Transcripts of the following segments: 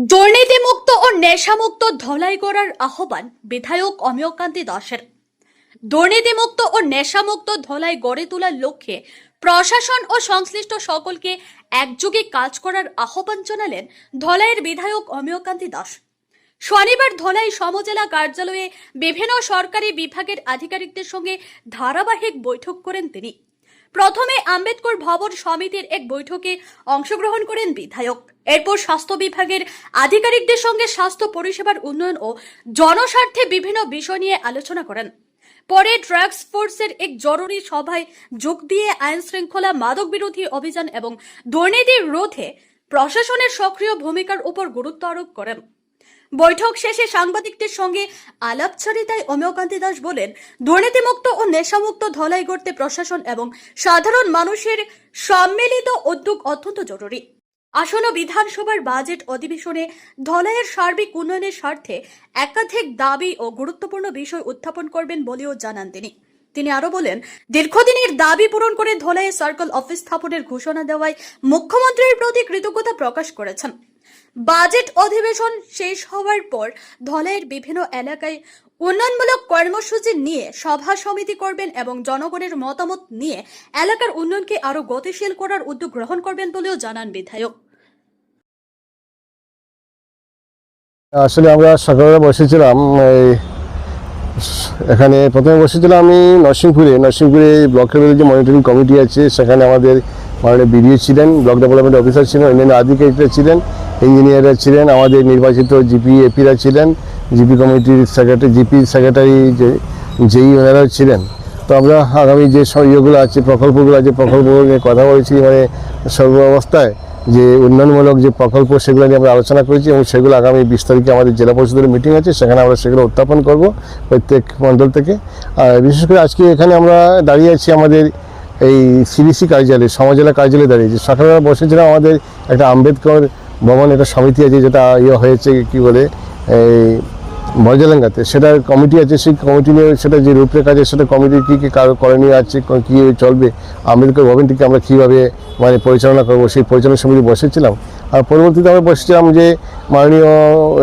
দুর্নীতিমুক্ত ও নেশামুক্ত ধলাই করার আহ্বান বিধায়ক অমিয়কান্তি দাসের। দুর্নীতিমুক্ত ও নেশামুক্ত ধলাই গড়ে তোলার লক্ষ্যে প্রশাসন ও সংশ্লিষ্ট সকলকে একযোগে কাজ করার আহ্বান জানালেন ধলাইয়ের বিধায়ক অমিয়কান্তি দাস। শনিবার ধলাই সমজেলা কার্যালয়ে বিভিন্ন সরকারি বিভাগের আধিকারিকদের সঙ্গে ধারাবাহিক বৈঠক করেন তিনি। প্রথমে আম্বেদকর ভবন সমিতির এক বৈঠকে অংশগ্রহণ করেন বিধায়ক। এরপর স্বাস্থ্য বিভাগের আধিকারিকদের সঙ্গে স্বাস্থ্য পরিষেবার উন্নয়ন ও জনস্বার্থে বিভিন্ন বিষয় নিয়ে আলোচনা করেন। পরে ড্রাগস ফোর্সের এক জরুরি সভায় যোগ দিয়ে আইন শৃঙ্খলা, মাদক বিরোধী অভিযান এবং দুর্নীতি রোধে প্রশাসনের সক্রিয় ভূমিকার উপর গুরুত্ব আরোপ করেন। বৈঠক শেষে সাংবাদিকদের সঙ্গে আলাপচারিতায় অমিয়কান্তি দাস বলেন, দুর্নীতিমুক্ত ও নেশামুক্ত ধলাই গড়তে প্রশাসন এবং সাধারণ মানুষের সম্মিলিত উদ্যোগ অত্যন্ত জরুরি। আসন্ন বিধানসভার বাজেট অধিবেশনে ধলাইয়ের সার্বিক উন্নয়নের স্বার্থে একাধিক দাবি ও গুরুত্বপূর্ণ বিষয় উত্থাপন করবেন বলেও জানান তিনি আরো বলেন, দীর্ঘদিনের দাবি পূরণ করে ধলাইয়ে সার্কেল অফিস স্থাপনের ঘোষণা দেওয়ায় মুখ্যমন্ত্রীর প্রতি কৃতজ্ঞতা প্রকাশ করেছেন। বাজেট অধিবেশন শেষ হওয়ার পর ধলাইয়ের বিভিন্ন এলাকায় উন্নয়নমূলক কর্মসূচি নিয়ে সভা সমিতি করবেন এবং জনগণের মতামত নিয়ে এলাকার উন্নয়নকে আরো গতিশীল করার উদ্যোগ গ্রহণ করবেন বলেও জানান বিধায়ক। আসলে আমরা সকালে বসেছিলাম, এখানে প্রথমে বসেছিলাম আমি নরসিংপুরে ব্লক লেভেলের যে মনিটরিং কমিটি আছে সেখানে আমাদের মাননীয় বিডিও ছিলেন, ব্লক ডেভেলপমেন্ট অফিসার ছিলেন, অন্যান্য আধিকারিকরা ছিলেন, ইঞ্জিনিয়াররা ছিলেন, আমাদের নির্বাচিত জিপি এপিরা ছিলেন, জিপি কমিটির জিপি সেক্রেটারি যেই ওনারা ছিলেন। তো আমরা আগামী যে ইয়েগুলো আছে, প্রকল্পগুলো আছে, প্রকল্পগুলো নিয়ে কথা বলেছি, মানে সর্বাবস্থায় যে উন্নয়নমূলক যে প্রকল্প সেগুলো নিয়ে আমরা আলোচনা করেছি এবং সেগুলো আগামী 20 তারিখে আমাদের জেলা পরিষদের মিটিং আছে, সেখানে আমরা সেগুলো উত্থাপন করব প্রত্যেক মণ্ডল থেকে। আর বিশেষ করে আজকে এখানে আমরা দাঁড়িয়ে আছি আমাদের এই সিডিসি কার্যালয়ে, সমজেলা কার্যালয়ে দাঁড়িয়েছি। সকালবেলা বসেছিলাম আমাদের একটা আম্বেদকর ভবন একটা সমিতি আছে, যেটা হয়েছে কি বলে এই বর্জালেঙ্গাতে, সেটার কমিটি আছে। সেই কমিটি নিয়ে সেটা যে রূপরেখা আছে, সেটা কমিটির কী কী করণীয় আছে, কী চলবে, আম্বেদকর ভবনটিকে আমরা কীভাবে মানে পরিচালনা করবো, সেই পরিচালনা সমিতি বসেছিলাম। আর পরবর্তীতে আমরা বসেছিলাম যে মাননীয়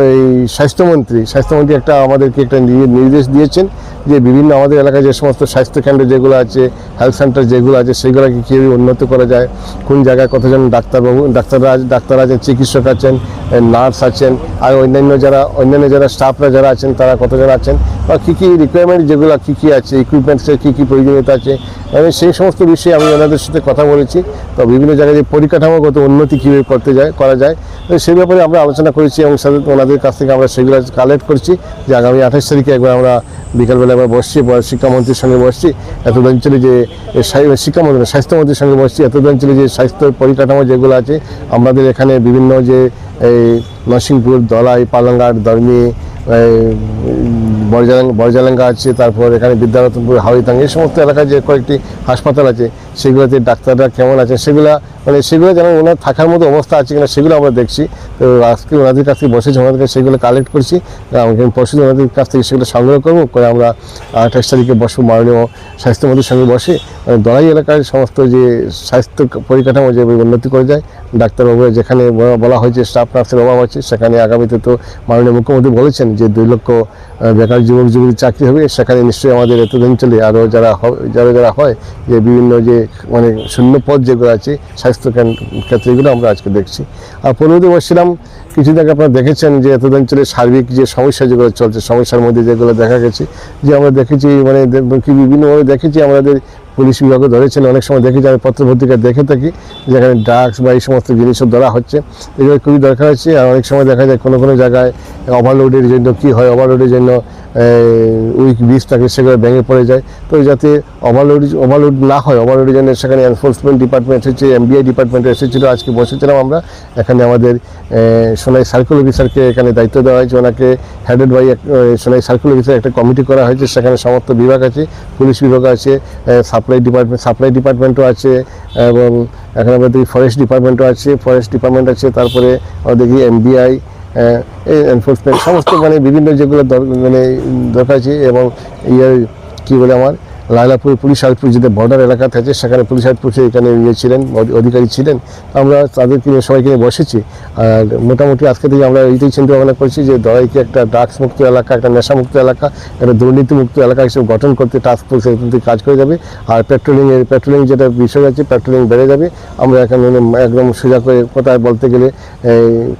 এই স্বাস্থ্যমন্ত্রী একটা আমাদেরকে একটা নির্দেশ দিয়েছেন যে বিভিন্ন আমাদের এলাকায় যে সমস্ত স্বাস্থ্যকেন্দ্র যেগুলো আছে, হেলথ সেন্টার যেগুলো আছে, সেগুলোকে কীভাবে উন্নত করা যায়, কোন জায়গায় কতজন ডাক্তার আছেন, চিকিৎসক আছেন, নার্স আছেন, আর অন্যান্য যারা স্টাফরা যারা আছেন তারা কতজন আছেন, বা কী কী রিকোয়ারমেন্ট যেগুলো কী আছে, ইকুইপমেন্টসের কী প্রয়োজনীয়তা আছে, মানে সেই সমস্ত বিষয়ে আমি ওনাদের সাথে কথা বলেছি। তো বিভিন্ন জায়গায় যে পরিকাঠামোগত উন্নতি কীভাবে করা যায় সেই ব্যাপারে আমরা আলোচনা করেছি এবং ওনাদের কাছ থেকে আমরা সেগুলো কালেক্ট করছি যে আগামী 28 তারিখে একবার আমরা বিকালবেলা আমরা বসছি, শিক্ষামন্ত্রীর সঙ্গে বসছি, এতদ অঞ্চলে যে স্বাস্থ্যমন্ত্রীর সঙ্গে বসছি, এতদ অঞ্চলে যে স্বাস্থ্য পরিকাঠামো যেগুলো আছে আমাদের এখানে বিভিন্ন যে এই নরসিংপুর, ধলাই, পালংঘাট, ধর্মী, বর্জালেঙ্গা আছে, তারপর এখানে বিদ্যারতনপুর, হাওড়িতাং, এই সমস্ত এলাকায় যে কয়েকটি হাসপাতাল আছে সেগুলোতে ডাক্তাররা কেমন আছেন, সেগুলো যেন ওনার থাকার মতো অবস্থা আছে কিনা সেগুলো আমরা দেখছি। তো আজকে ওনাদের কাছ থেকে বসেছি, ওনাদের কাছে সেগুলো কালেক্ট করছি, পরশু ওনাদের কাছ থেকে সেগুলো সংগ্রহ করবো করে আমরা 28 তারিখে বসবো মাননীয় স্বাস্থ্যমন্ত্রীর সঙ্গে বসে ধলাই এলাকার সমস্ত যে স্বাস্থ্য পরিকাঠামো যেভাবে উন্নতি করে যায়, ডাক্তারবাবুরা যেখানে বলা হয়েছে স্টাফ নার্সের অভাব আছে, সেখানে আগামীতে তো মাননীয় মুখ্যমন্ত্রী বলেছেন যে 2 লক্ষ বেকার যুবক চাকরি হবে, সেখানে নিশ্চয়ই আমাদের এতদ অঞ্চলে আরও যারা হয় যে বিভিন্ন যে মানে শূন্য পদ যেগুলো আছে স্বাস্থ্য ক্ষেত্রে, এগুলো আমরা আজকে দেখছি। আর পূর্ববর্তী বসছিলাম কিছুদিন আগে, আপনারা দেখেছেন যে এতদ অঞ্চলের সার্বিক যে সমস্যা যেগুলো চলছে, সমস্যার মধ্যে যেগুলো দেখা গেছে যে আমরা দেখেছি মানে বিভিন্নভাবে দেখেছি, আমাদের পুলিশ বিভাগও ধরেছেন, অনেক সময় দেখেছি, আমি পত্রপত্রিকায় দেখে থাকি যেখানে ড্রাগস বা এই সমস্ত জিনিসও ধরা হচ্ছে, এগুলো খুবই দরকার আছে। আর অনেক সময় দেখা যায় কোনো জায়গায় ওভারলোডের জন্য কী হয়, ওভারলোডের জন্য উইক ব্রিজ থাকে, সেগুলো ভেঙে পড়ে যায়। তো যাতে ওভারলোড না হয়, ওভারলোডের জন্য সেখানে এনফোর্সমেন্ট ডিপার্টমেন্ট এসেছে, এমবিআই ডিপার্টমেন্ট এসেছিলো। আজকে বসেছিলাম আমরা, এখানে আমাদের সোনাই সার্কেল অফিসারকে এখানে দায়িত্ব দেওয়া হয়েছে, ওনাকে headed by Sonai circle officer একটা কমিটি করা হয়েছে, সেখানে সমস্ত বিভাগ আছে, পুলিশ বিভাগ আছে, সাপ্লাই ডিপার্টমেন্টও আছে, এবং এখানে আমাদের ফরেস্ট ডিপার্টমেন্ট আছে, তারপরে আমাদের এমবিআই, এনফোর্সমেন্ট, সমস্ত মানে বিভিন্ন যেগুলো মানে দরকার আছে, এবং কী বলে আমার লায়লাপুর পুলিশ আউটপোস্ট যেটা বর্ডার এলাকা থাকে সেখানে পুলিশ আউটপোস্টে এখানে ছিলেন, অধিকারী ছিলেন। আমরা তাদেরকে নিয়ে সবাইকে নিয়ে বসেছি। আর মোটামুটি আজকে থেকে আমরা এইটাই চিন্তা ভাবনা করছি যে দলাইকে একটা ড্রাগস মুক্ত এলাকা, একটা নেশামুক্ত এলাকা, একটা দুর্নীতিমুক্ত এলাকা হিসেবে গঠন করতে টাস্ক ফোর্স কাজ করে যাবে। আর পেট্রোলিং যেটা বিষয় আছে, পেট্রোলিং বেড়ে যাবে। আমরা এখানে একদম সোজা করে কোথায় বলতে গেলে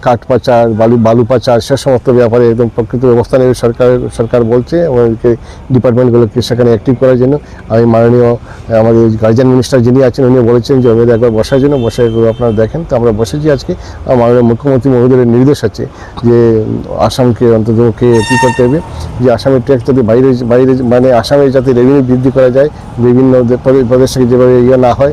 কাঠ পাচার, বালু পাচার, সে সমস্ত ব্যাপারে একদম প্রকৃত ব্যবস্থা নেবে সরকার বলছে। আমাদেরকে ডিপার্টমেন্টগুলোকে সেখানে অ্যাক্টিভ করার জন্য আমি মাননীয় আমাদের গার্জিয়ান মিনিস্টার যিনি আছেন উনি বলেছেন যে ওদের একবার বসার জন্য, বসে আপনারা দেখেন। তো আমরা বসেছি আজকে। মাননীয় মুখ্যমন্ত্রী মহোদয়ের নির্দেশ আছে যে আসামকে অন্তত কী করতে হবে, যে আসামের ট্যাক্স যাতে বাইরে মানে আসামের যাতে রেভিনিউ বৃদ্ধি করা যায়, বিভিন্ন প্রদেশ থেকে যেভাবে না হয়,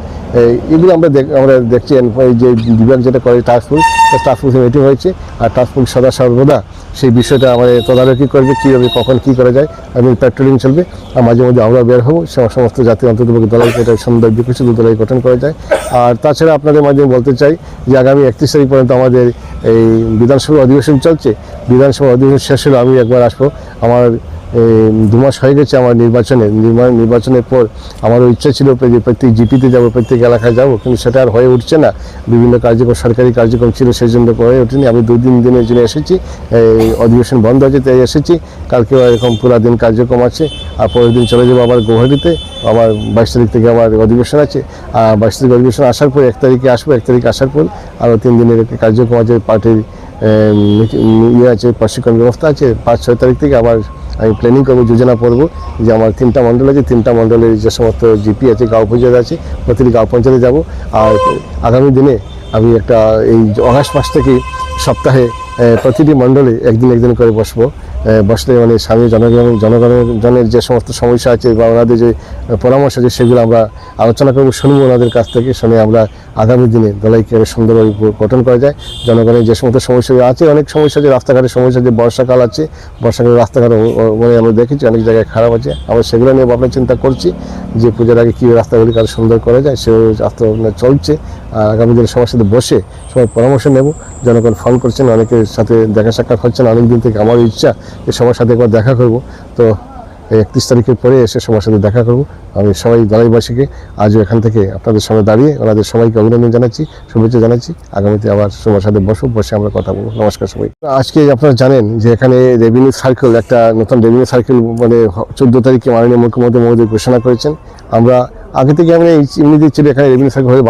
এগুলো আমরা দেখছি। এই যে বিভাগ যেটা করে টাস্কফোর্স মিটিং হয়েছে, আর টাস্কফোর্স সর্বদা সেই বিষয়টা আমাদের তদারকি করবে, কীভাবে কখন কী করা যায়, এবং পেট্রোলিং চলবে। আর মাঝে মধ্যে আমরা বের হবো, সমস্ত জাতি অন্তত দলাই এটা সুন্দর বিকশিত দলাই গঠন করা যায়। আর তাছাড়া আপনাদের মাধ্যমে বলতে চাই যে আগামী 31 তারিখ পর্যন্ত আমাদের এই বিধানসভা অধিবেশন চলছে। বিধানসভা অধিবেশন শেষ হলে আমি একবার আসবো। আমার 2 মাস হয়ে গেছে আমার নির্বাচনের পর আমারও ইচ্ছা ছিল যে প্রত্যেক জিপিতে যাবো, প্রত্যেক এলাকায় যাবো, কিন্তু সেটা আর হয়ে উঠছে না। বিভিন্ন সরকারি কার্যক্রম ছিল, সেই জন্য হয়ে ওঠেনি। আমি 2-3 দিনের জন্য এসেছি, অধিবেশন বন্ধ আছে তাই এসেছি। কালকেও এরকম পুরা দিন কার্যক্রম আছে। আর পরের দিন চলে যাবো আবার গৌহাটিতে। আবার 22 তারিখ থেকে আমার অধিবেশন আছে। আর 22 তারিখ অধিবেশন আসার পর 1 তারিখে আসবো। 1 তারিখ আসার পর আরও 3 দিনের একটি কার্যক্রম আছে, পার্টির আছে, প্রশিক্ষণ ব্যবস্থা আছে। 5-6 তারিখ থেকে আবার আমি প্ল্যানিং করবো, যোজনা করবো যে আমার 3টা মণ্ডল আছে, 3টা মণ্ডলের যে সমস্ত জিপি আছে, গাঁও পঞ্চায়েত আছে, প্রতিটি গাঁও পঞ্চায়েতে যাবো। আর আগামী দিনে আমি একটা এই আগস্ট মাস থেকে সপ্তাহে প্রতিটি মণ্ডলে একদিন করে বসলে মানে স্বামী জনগণের যে সমস্ত সমস্যা আছে বা ওনাদের যে পরামর্শ আছে সেগুলো আমরা আলোচনা করবো, শুনবো ওনাদের কাছ থেকে। শুনে আমরা আগামী দিনে দলাইকে সুন্দরভাবে গঠন করা যায়। জনগণের যে সমস্ত সমস্যা আছে, অনেক সমস্যা আছে, রাস্তাঘাটের সমস্যা আছে, বর্ষাকাল আছে, বর্ষাকালে রাস্তাঘাট মানে আমরা দেখেছি অনেক জায়গায় খারাপ আছে। আমরা সেগুলো নিয়ে ভাবনা চিন্তা করছি যে পূজার আগে কী রাস্তাগুলিকে আরও সুন্দর করা যায়, সে রাস্তা চলছে। আর আগামী দিনে সবার সাথে বসে সবাই পরামর্শ নেব। জনগণ ফোন করছেন, অনেকের সাথে দেখা সাক্ষাৎ হচ্ছেন অনেক দিন থেকে। আমার ইচ্ছা যে সবার সাথে একবার দেখা করব। তো 31 তারিখের পরে এসে সবার সাথে দেখা করব। আমি সবাই দলাইবাসীকে আজও এখান থেকে আপনাদের সামনে দাঁড়িয়ে ওনাদের সবাইকে অভিনন্দন জানাচ্ছি, শুভেচ্ছা জানাচ্ছি। বসে আমরা কথা বলবো। নমস্কার সবাই। আজকে আপনারা জানেন যে এখানে রেভিনিউ সার্কেল, একটা নতুন রেভিনিউ সার্কেল মানে 14 তারিখে মাননীয় মুখ্যমন্ত্রী মহোদয় ঘোষণা করেছেন। আমরা আগে থেকে আমরা এমনিতে ছিল এখানে রেভিনিউ সার্কেল হয়ে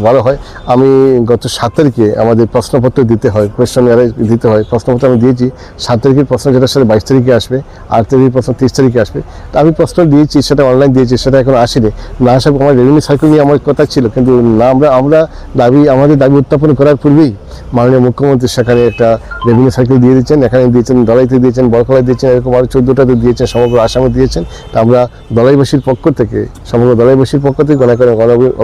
ভালো হয়। আমি গত 7 তারিখে আমাদের প্রশ্নপত্র দিতে হয়, কোয়েশ্চন দিতে হয়। প্রশ্নপত্র আমি দিয়েছি। 7 তারিখের প্রশ্ন যেটার সাথে 22 তারিখে আসবে, 8 তারিখের প্রশ্ন 30 তারিখে আসবে। তো আমি প্রশ্ন দিয়েছি, সেটা অনলাইন দিয়েছি, সেটা এখন আসেনি। না আসা আমার রেভিনিউ সার্কেল নিয়ে আমার কথা ছিল, কিন্তু না আমরা আমাদের দাবি উত্থাপন করার পূর্বেই মাননীয় মুখ্যমন্ত্রী সেখানে একটা রেভিনিউ সার্কেল দিয়ে দিচ্ছেন। এখানে দিয়েছেন, দলাইতে দিয়েছেন, বরখলায় দিয়েছেন, এরকম আরও 14টাতে দিয়েছেন, সমগ্র আসামে দিয়েছেন। তা আমরা দলাইবাসীর পক্ষ থেকে, সমগ্র দলাইবাসীর পক্ষ থেকে অনেক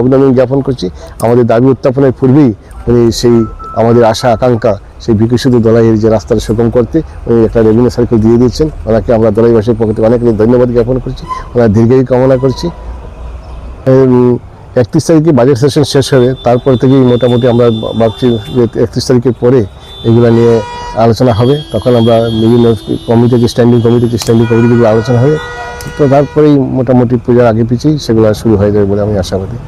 অভিনন্দন জ্ঞাপন করছি। আমাদের দাবি উত্থাপনের পূর্বেই উনি সেই আমাদের আশা আকাঙ্ক্ষা, সেই বিকশিত দলাইয়ের যে রাস্তাটা সুগম করতে উনি একটা রেভিনিউ সার্কেল দিয়ে দিচ্ছেন। ওনাকে আমরা দলাইবাসীর পক্ষ থেকে অনেক ধন্যবাদ জ্ঞাপন করছি, ওনার দীর্ঘায়ু কামনা করছি। 31 তারিখে বাজেট সেশন শেষ হবে, তারপর থেকেই মোটামুটি আমরা ভাবছি যে 31 তারিখের পরে এগুলো নিয়ে আলোচনা হবে। তখন আমরা বিভিন্ন স্ট্যান্ডিং কমিটিতে আলোচনা হবে। তো তারপরেই মোটামুটি পূজার আগে পিছিয়ে সেগুলো শুরু হয়ে যাবে বলে আমি আশাবাদী।